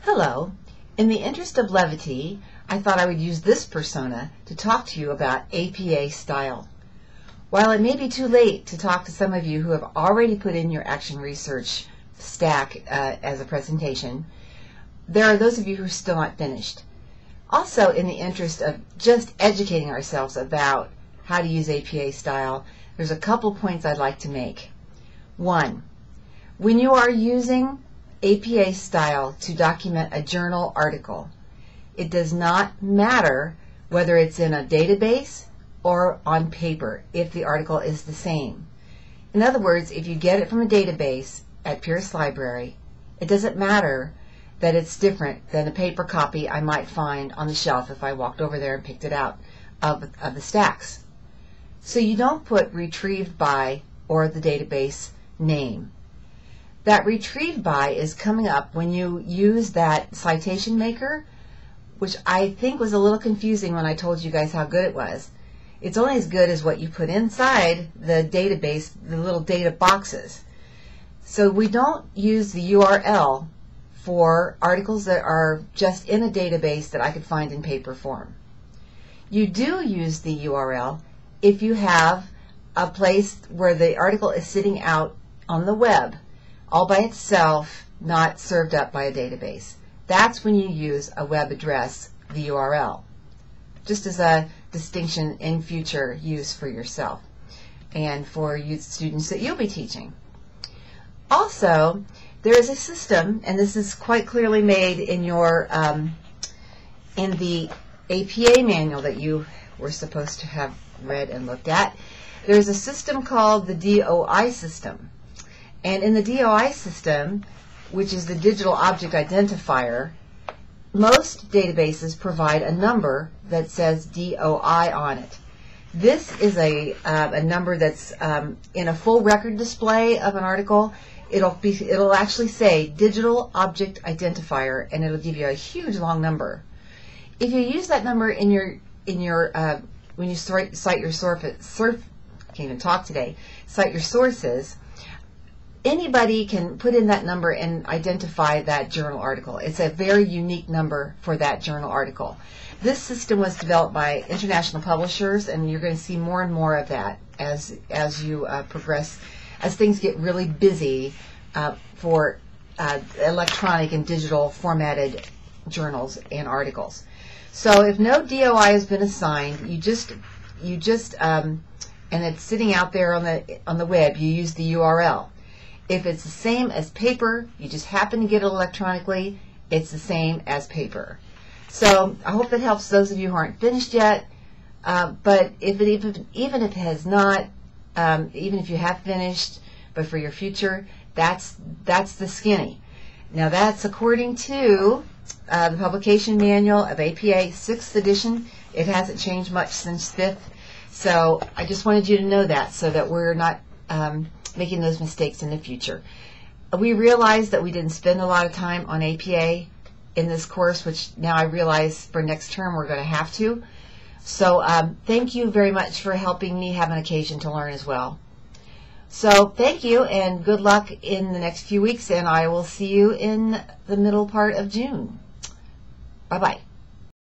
Hello. In the interest of levity, I thought I would use this persona to talk to you about APA style. While it may be too late to talk to some of you who have already put in your action research stack as a presentation, there are those of you who are still not finished. Also, in the interest of just educating ourselves about how to use APA style, there's a couple points I'd like to make. One, when you are using APA style to document a journal article, it does not matter whether it's in a database or on paper if the article is the same. In other words, if you get it from a database at Pierce Library, it doesn't matter that it's different than a paper copy I might find on the shelf if I walked over there and picked it out of the stacks. So you don't put retrieved by or the database name. That retrieved by is coming up when you use that citation maker, which I think was a little confusing when I told you guys how good it was. It's only as good as what you put inside the database, the little data boxes. So we don't use the URL for articles that are just in a database that I could find in paper form. You do use the URL if you have a place where the article is sitting out on the web all by itself, not served up by a database. That's when you use a web address, the URL, just as a distinction in future use for yourself and for you students that you'll be teaching. Also, there is a system, and this is quite clearly made in your in the APA manual that you were supposed to have read and looked at. There's a system called the DOI system. And in the DOI system, which is the Digital Object Identifier, most databases provide a number that says DOI on it. This is a number that's in a full record display of an article. It'll actually say Digital Object Identifier, and it'll give you a huge long number. If you use that number in your when you cite your cite your sources, anybody can put in that number and identify that journal article. It's a very unique number for that journal article. This system was developed by international publishers, and you're going to see more and more of that as you progress, as things get really busy for electronic and digital formatted journals and articles. So if no DOI has been assigned, you just and it's sitting out there on the web, you use the URL. If it's the same as paper, you just happen to get it electronically, it's the same as paper. So I hope that helps those of you who aren't finished yet. But even if it has not, even if you have finished, but for your future, that's the skinny. Now that's according to the publication manual of APA 6th edition. It hasn't changed much since 5th. So I just wanted you to know that so that we're not making those mistakes in the future. We realized that we didn't spend a lot of time on APA in this course, which now I realize for next term we're going to have to. So thank you very much for helping me have an occasion to learn as well. So thank you and good luck in the next few weeks, and I will see you in the middle part of June. Bye-bye.